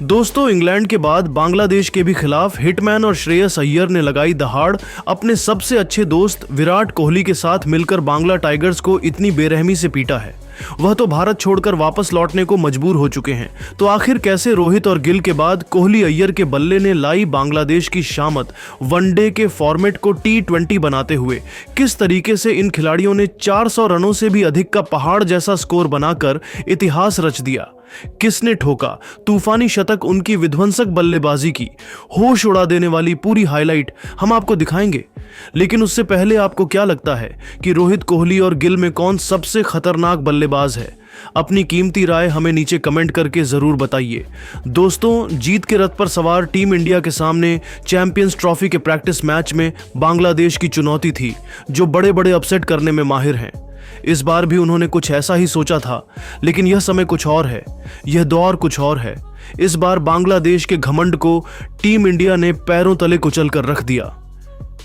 दोस्तों, इंग्लैंड के बाद बांग्लादेश के भी खिलाफ हिटमैन और श्रेयस अय्यर ने लगाई दहाड़। अपने सबसे अच्छे दोस्त विराट कोहली के साथ मिलकर बांग्ला टाइगर्स को इतनी बेरहमी से पीटा है। वह तो भारत छोड़कर वापस लौटने को मजबूर हो चुके हैं। तो आखिर कैसे रोहित और गिल के बाद कोहली अय्यर के बल्ले ने लाई बांग्लादेश की शामत वनडे के फॉर्मेट को T20 बनाते हुए? किस तरीके से इन खिलाड़ियों ने 400 रनों से भी अधिक का पहाड़ जैसा स्कोर बनाकर इतिहास रच दिया? किसने ठोका तूफानी शतक? उनकी विध्वंसक बल्लेबाजी की होश उड़ा देने वाली पूरी हाईलाइट हम आपको दिखाएंगे। लेकिन उससे पहले आपको क्या लगता है कि रोहित, कोहली और गिल में कौन सबसे खतरनाक बल्लेबाज है? अपनी कीमती राय हमें नीचे कमेंट करके जरूर बताइए। दोस्तों, जीत के रथ पर सवार टीम इंडिया के सामने चैंपियंस ट्रॉफी के प्रैक्टिस मैच में बांग्लादेश की चुनौती थी, जो बड़े बड़े अपसेट करने में माहिर हैं। इस बार भी उन्होंने कुछ ऐसा ही सोचा था, लेकिन यह समय कुछ और है, यह दौर कुछ और है। इस बार बांग्लादेश के घमंड को टीम इंडिया ने पैरों तले कुचल कर रख दिया।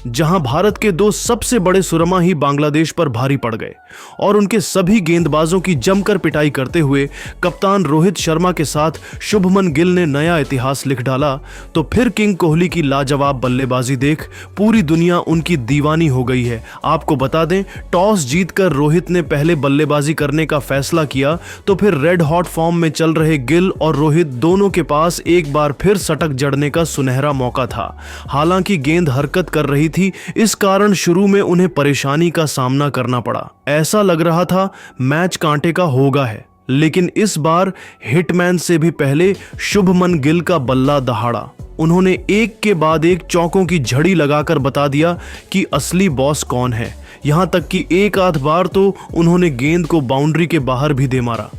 जहां भारत के दो सबसे बड़े सुरमा ही बांग्लादेश पर भारी पड़ गए और उनके सभी गेंदबाजों की जमकर पिटाई करते हुए कप्तान रोहित शर्मा के साथ शुभमन गिल ने नया इतिहास लिख डाला, तो फिर किंग कोहली की लाजवाब बल्लेबाजी देख पूरी दुनिया उनकी दीवानी हो गई है। आपको बता दें, टॉस जीतकर रोहित ने पहले बल्लेबाजी करने का फैसला किया, तो फिर रेड हॉट फॉर्म में चल रहे गिल और रोहित दोनों के पास एक बार फिर सटक जड़ने का सुनहरा मौका था। हालांकि गेंद हरकत कर रही थी, इस कारण शुरू में उन्हें परेशानी का सामना करना पड़ा। ऐसा लग रहा था मैच कांटे का होगा है, लेकिन इस बार हिटमैन से भी पहले शुभमन गिल का बल्ला दहाड़ा। उन्होंने एक के बाद एक चौकों की झड़ी लगाकर बता दिया कि असली बॉस कौन है। यहां तक कि एक आध बार तो उन्होंने गेंद को बाउंड्री के बाहर भी दे मारा।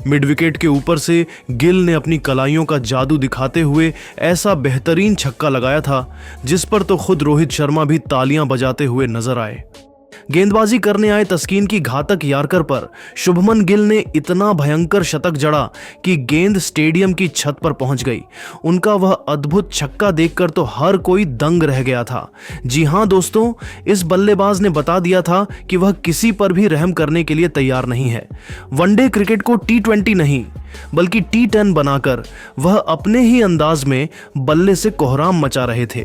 मिड विकेट के ऊपर से गिल ने अपनी कलाइयों का जादू दिखाते हुए ऐसा बेहतरीन छक्का लगाया था, जिस पर तो खुद रोहित शर्मा भी तालियां बजाते हुए नजर आए। गेंदबाजी करने आए तस्कीन की घातक यार्कर पर शुभमन गिल ने इतना भयंकर शतक जड़ा कि गेंद स्टेडियम की छत पर पहुंच गई। उनका वह अद्भुत छक्का देखकर तो हर कोई दंग रह गया था। जी हां दोस्तों, इस बल्लेबाज ने बता दिया था कि वह किसी पर भी रहम करने के लिए तैयार नहीं है। वनडे क्रिकेट को T20 नहीं बल्कि T10 बनाकर वह अपने ही अंदाज में बल्ले से कोहराम मचा रहे थे।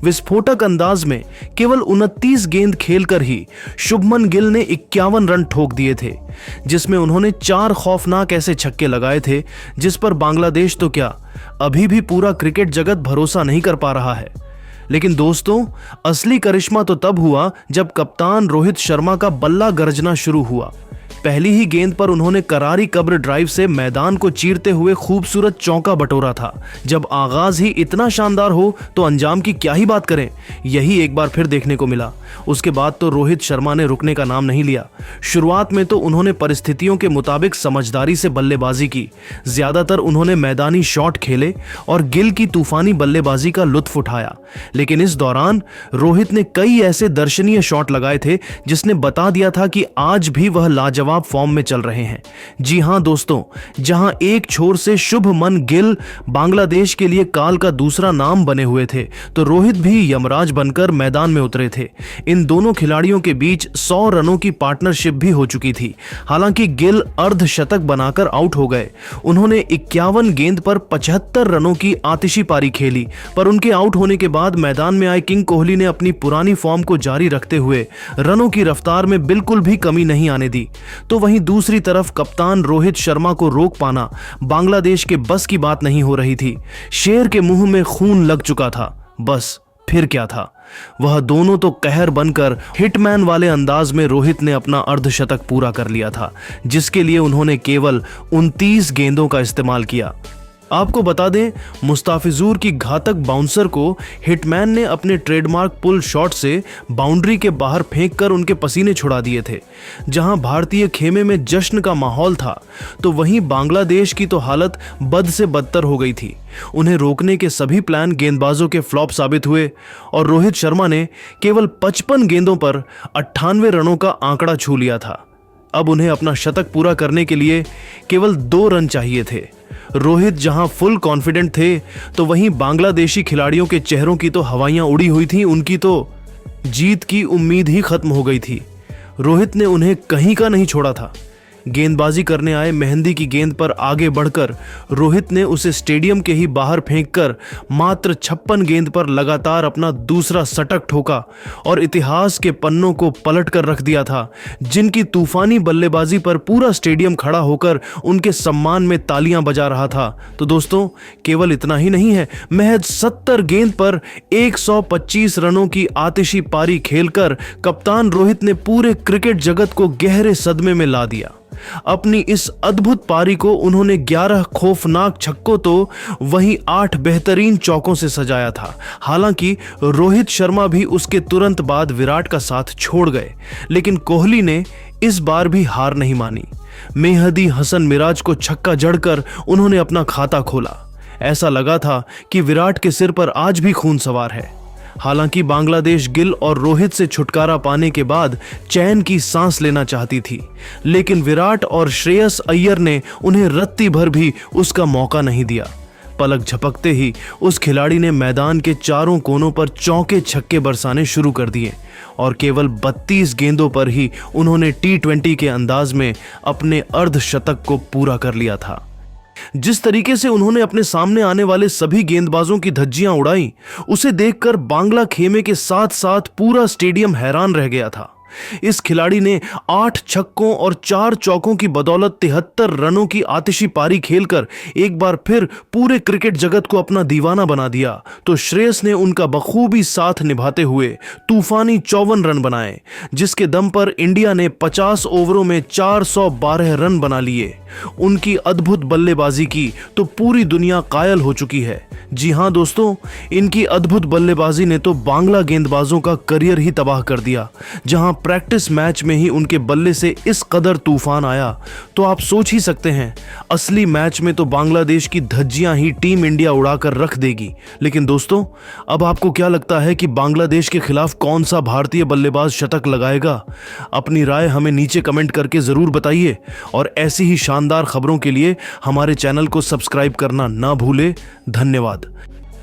विस्फोटक अंदाज में केवल 29 गेंद खेलकर ही शुभमन गिल ने 51 रन ठोक दिए थे, जिसमें उन्होंने 4 खौफनाक ऐसे छक्के लगाए थे जिस पर बांग्लादेश तो क्या, अभी भी पूरा क्रिकेट जगत भरोसा नहीं कर पा रहा है। लेकिन दोस्तों, असली करिश्मा तो तब हुआ जब कप्तान रोहित शर्मा का बल्ला गरजना शुरू हुआ। पहली ही गेंद पर उन्होंने करारी कब्र ड्राइव से मैदान को चीरते हुए खूबसूरत चौका बटोरा था। जब आगाज ही इतना शानदार हो तो अंजाम की क्या ही बात करें, यही एक बार फिर देखने को मिला। उसके बाद तो रोहित शर्मा ने रुकने का नाम नहीं लिया। शुरुआत में तो उन्होंने परिस्थितियों के मुताबिक समझदारी से बल्लेबाजी की। ज्यादातर उन्होंने मैदानी शॉट खेले और गिल की तूफानी बल्लेबाजी का लुत्फ उठाया। लेकिन इस दौरान रोहित ने कई ऐसे दर्शनीय शॉट लगाए थे जिसने बता दिया था कि आज भी वह लाजवाब फॉर्म में चल रहे हैं। जी हां दोस्तों, जहां एक छोर से शुभमन गिल बांग्लादेश के लिए काल का दूसरा नाम बने हुए थे, तो रोहित भी यमराज बनकर मैदान में उतरे थे। इन दोनों खिलाड़ियों के बीच 100 रनों की पार्टनरशिप भी हो चुकी थी। हालांकि गिल अर्धशतक बनाकर आउट हो गए। उन्होंने 51 गेंद पर 75 रनों की आतिशी पारी खेली, पर उनके आउट होने के बाद मैदान में आए किंग कोहली ने अपनी पुरानी फॉर्म को जारी रखते हुए रनों की रफ्तार में बिल्कुल भी कमी नहीं आने दी। तो वहीं दूसरी तरफ कप्तान रोहित शर्मा को रोक पाना बांग्लादेश के बस की बात नहीं हो रही थी। शेर के मुंह में खून लग चुका था। बस फिर क्या था, वह दोनों तो कहर बनकर हिटमैन वाले अंदाज में रोहित ने अपना अर्धशतक पूरा कर लिया था, जिसके लिए उन्होंने केवल 29 गेंदों का इस्तेमाल किया। आपको बता दें, मुस्ताफिजुर की घातक बाउंसर को हिटमैन ने अपने ट्रेडमार्क पुल शॉट से बाउंड्री के बाहर फेंककर उनके पसीने छुड़ा दिए थे। जहां भारतीय खेमे में जश्न का माहौल था, तो वहीं बांग्लादेश की तो हालत बद से बदतर हो गई थी। उन्हें रोकने के सभी प्लान गेंदबाजों के फ्लॉप साबित हुए और रोहित शर्मा ने केवल 55 गेंदों पर 98 रनों का आंकड़ा छू लिया था। अब उन्हें अपना शतक पूरा करने के लिए केवल 2 रन चाहिए थे। रोहित जहां फुल कॉन्फिडेंट थे, तो वहीं बांग्लादेशी खिलाड़ियों के चेहरों की तो हवाइयां उड़ी हुई थी। उनकी तो जीत की उम्मीद ही खत्म हो गई थी। रोहित ने उन्हें कहीं का नहीं छोड़ा था। गेंदबाजी करने आए मेहंदी की गेंद पर आगे बढ़कर रोहित ने उसे स्टेडियम के ही बाहर फेंककर मात्र 56 गेंद पर लगातार अपना दूसरा शतक ठोका और इतिहास के पन्नों को पलट कर रख दिया था, जिनकी तूफानी बल्लेबाजी पर पूरा स्टेडियम खड़ा होकर उनके सम्मान में तालियां बजा रहा था। तो दोस्तों, केवल इतना ही नहीं है, महज 70 गेंद पर 125 रनों की आतिशी पारी खेलकर कप्तान रोहित ने पूरे क्रिकेट जगत को गहरे सदमे में ला दिया। अपनी इस अद्भुत पारी को उन्होंने 11 खौफनाक छक्कों तो वहीं 8 बेहतरीन चौकों से सजाया था। हालांकि रोहित शर्मा भी उसके तुरंत बाद विराट का साथ छोड़ गए, लेकिन कोहली ने इस बार भी हार नहीं मानी। मेहदी हसन मिराज को छक्का जड़कर उन्होंने अपना खाता खोला। ऐसा लगा था कि विराट के सिर पर आज भी खून सवार है। हालांकि बांग्लादेश गिल और रोहित से छुटकारा पाने के बाद चैन की सांस लेना चाहती थी, लेकिन विराट और श्रेयस अय्यर ने उन्हें रत्ती भर भी उसका मौका नहीं दिया। पलक झपकते ही उस खिलाड़ी ने मैदान के चारों कोनों पर चौके छक्के बरसाने शुरू कर दिए और केवल 32 गेंदों पर ही उन्होंने T20 के अंदाज में अपने अर्धशतक को पूरा कर लिया था। जिस तरीके से उन्होंने अपने सामने आने वाले सभी गेंदबाजों की धज्जियां उड़ाई, उसे देखकर बांग्ला खेमे के साथ साथ पूरा स्टेडियम हैरान रह गया था। इस खिलाड़ी ने 8 छक्कों और 4 चौकों की बदौलत 73 रनों की आतिशी पारी खेलकर एक बार फिर पूरे क्रिकेट जगत को अपना दीवाना बना दिया। तो श्रेयस ने उनका बखूबी साथ निभाते हुए तूफानी 54 रन बनाए, जिसके दम पर इंडिया ने 50 ओवरों में 412 रन बना लिए। उनकी अद्भुत बल्लेबाजी की तो पूरी दुनिया कायल हो चुकी है। जी हां दोस्तों, इनकी अद्भुत बल्लेबाजी ने तो बांग्ला गेंदबाजों का करियर ही तबाह कर दिया। जहां प्रैक्टिस मैच में ही उनके बल्ले से इस कदर तूफान आया, तो आप सोच ही सकते हैं असली मैच में तो बांग्लादेश की धज्जियां ही टीम इंडिया उड़ाकर रख देगी। लेकिन दोस्तों, अब आपको क्या लगता है कि बांग्लादेश के खिलाफ कौन सा भारतीय बल्लेबाज शतक लगाएगा? अपनी राय हमें नीचे कमेंट करके जरूर बताइए और ऐसी ही शानदार खबरों के लिए हमारे चैनल को सब्सक्राइब करना ना भूले। धन्यवाद।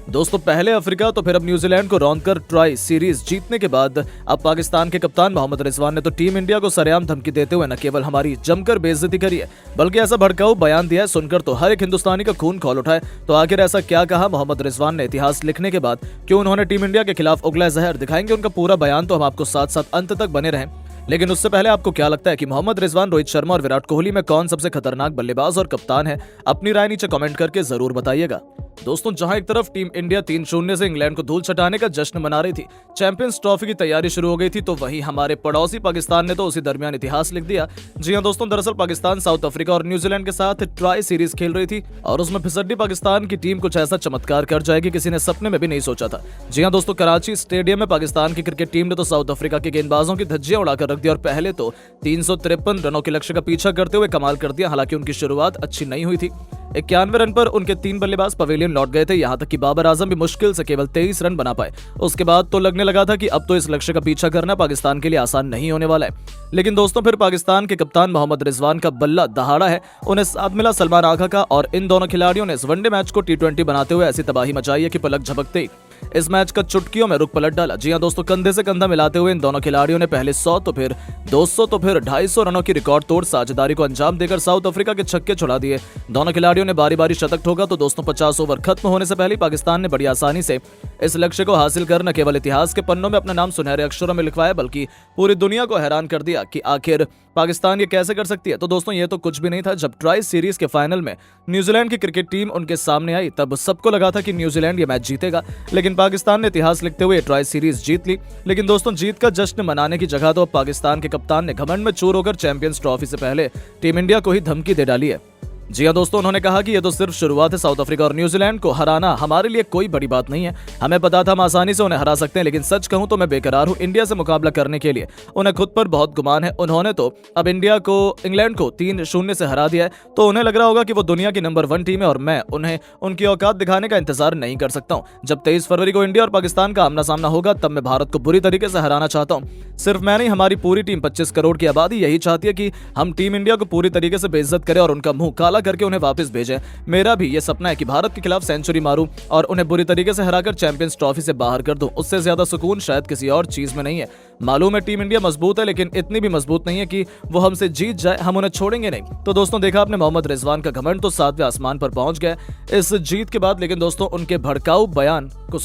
दोस्तों, पहले अफ्रीका तो फिर अब न्यूजीलैंड को रौंदकर ट्राई सीरीज जीतने के बाद अब पाकिस्तान के कप्तान मोहम्मद रिजवान ने तो टीम इंडिया को सरेआम धमकी देते हुए न केवल हमारी जमकर बेइज्जती करी है, बल्कि ऐसा भड़काऊ बयान दिया है, सुनकर तो हर एक हिंदुस्तानी का खून खौल उठा है। तो आखिर ऐसा क्या कहा मोहम्मद रिजवान ने इतिहास लिखने के बाद? क्यों उन्होंने टीम इंडिया के खिलाफ उगला जहर? दिखाएंगे उनका पूरा बयान, तो हम आपको साथ साथ अंत तक बने रहें। लेकिन उससे पहले आपको क्या लगता है कि मोहम्मद रिजवान, रोहित शर्मा और विराट कोहली में कौन सबसे खतरनाक बल्लेबाज और कप्तान है? अपनी राय नीचे कमेंट करके जरूर बताइएगा। दोस्तों, जहां एक तरफ टीम इंडिया 3-0 से इंग्लैंड को धूल चटाने का जश्न मना रही थी, चैंपियंस ट्रॉफी की तैयारी शुरू हो गई थी, तो वहीं हमारे पड़ोसी पाकिस्तान ने तो उसी दरमियान इतिहास लिख दिया। जी हां दोस्तों, दरअसल पाकिस्तान साउथ अफ्रीका और न्यूजीलैंड के साथ ट्राई सीरीज खेल रही थी और उसमें फिसड्डी पाकिस्तान की टीम कुछ ऐसा चमत्कार कर जाएगी किसी ने सपने में भी नहीं सोचा था। जी हां दोस्तों, कराची स्टेडियम में पाकिस्तान की क्रिकेट टीम ने तो साउथ अफ्रीका के गेंदबाजों की धज्जियां उड़ाकर रख दी और पहले तो 353 रनों के लक्ष्य का पीछा करते हुए कमाल कर दिया। हालांकि उनकी शुरुआत अच्छी नहीं हुई थी। 91 रन पर उनके 3 बल्लेबाज पवेलियन लौट गए थे, यहां तक कि बाबर आजम भी मुश्किल से केवल 23 रन बना पाए। उसके बाद तो लगने लगा था कि अब तो इस लक्ष्य का पीछा करना पाकिस्तान के लिए आसान नहीं होने वाला है। लेकिन दोस्तों, फिर पाकिस्तान के कप्तान मोहम्मद रिजवान का बल्ला दहाड़ा है, उन्हें साथ मिला सलमान आगा का और इन दोनों खिलाड़ियों ने इस वनडे मैच को T20 बनाते हुए ऐसी तबाही मचाई है कि पलक झपकते ही इस मैच का चुटकियों में रुख पलट डाला। जी हां दोस्तों, कंधे से कंधा मिलाते हुए इन दोनों खिलाड़ियों ने पहले 100 तो फिर 200 तो फिर 250 रनों की रिकॉर्ड तोड़ साझेदारी को अंजाम देकर साउथ अफ्रीका के छक्के छुड़ा दिए। दोनों खिलाड़ियों ने बारी बारी शतक ठोका। तो दोस्तों, 50 ओवर खत्म होने से पहले पाकिस्तान ने बड़ी आसानी से इस लक्ष्य को हासिल कर न केवल इतिहास के पन्नों में अपना नाम सुनहरे अक्षरों में लिखवाया, बल्कि पूरी दुनिया को हैरान कर दिया कि आखिर पाकिस्तान ये कैसे कर सकती है। तो दोस्तों, ये तो कुछ भी नहीं था। जब ट्राई सीरीज के फाइनल में न्यूजीलैंड की क्रिकेट टीम उनके सामने आई, तब सबको लगा था कि न्यूजीलैंड ये मैच जीतेगा, लेकिन पाकिस्तान ने इतिहास लिखते हुए ट्राई सीरीज जीत ली। लेकिन दोस्तों, जीत का जश्न मनाने की जगह तो पाकिस्तान के कप्तान ने घमंड में चूर होकर चैंपियंस ट्रॉफी से पहले टीम इंडिया को ही धमकी दे डाली है। जी हां दोस्तों, उन्होंने कहा कि ये तो सिर्फ शुरुआत है। साउथ अफ्रीका और न्यूजीलैंड को हराना हमारे लिए कोई बड़ी बात नहीं है। हमें पता था हम आसानी से उन्हें हरा सकते हैं, लेकिन सच कहूं तो मैं बेकरार हूं इंडिया से मुकाबला करने के लिए। उन्हें खुद पर बहुत गुमान है। उन्होंने तो अब इंग्लैंड को 3-0 से हरा दिया है, तो उन्हें लग रहा होगा कि वो दुनिया की नंबर 1 टीम है और मैं उन्हें उनकी औकात दिखाने का इंतजार नहीं कर सकता हूं। जब 23 फरवरी को इंडिया और पाकिस्तान का आमना सामना होगा, तब मैं भारत को बुरी तरीके से हराना चाहता हूं। सिर्फ मैं नहीं, हमारी पूरी टीम 25 करोड़ की आबादी यही चाहती है कि हम टीम इंडिया को पूरी तरीके से बेइज्जत करें और उनका मुंह काला खड़ा करके उन्हें वापस भेजें। मेरा भी ये सपना है कि भारत के खिलाफ सेंचुरी मारूं और उन्हें बुरी तरीके से हराकर चैंपियंस ट्रॉफी से बाहर कर दूं। उससे ज्यादा सुकून शायद किसी और चीज में नहीं है। मालूम है टीम इंडिया मजबूत है, लेकिन इतनी भी मजबूत नहीं है कि वो हमसे जीत जाए, हम उन्हें छोड़ेंगे नहीं। तो दोस्तों देखा आपने मोहम्मद रिजवान का घमंड तो 7वें आसमान पर पहुंच गया इस जीत के बाद, लेकिन दोस्तों उनके भड़काऊ बयान को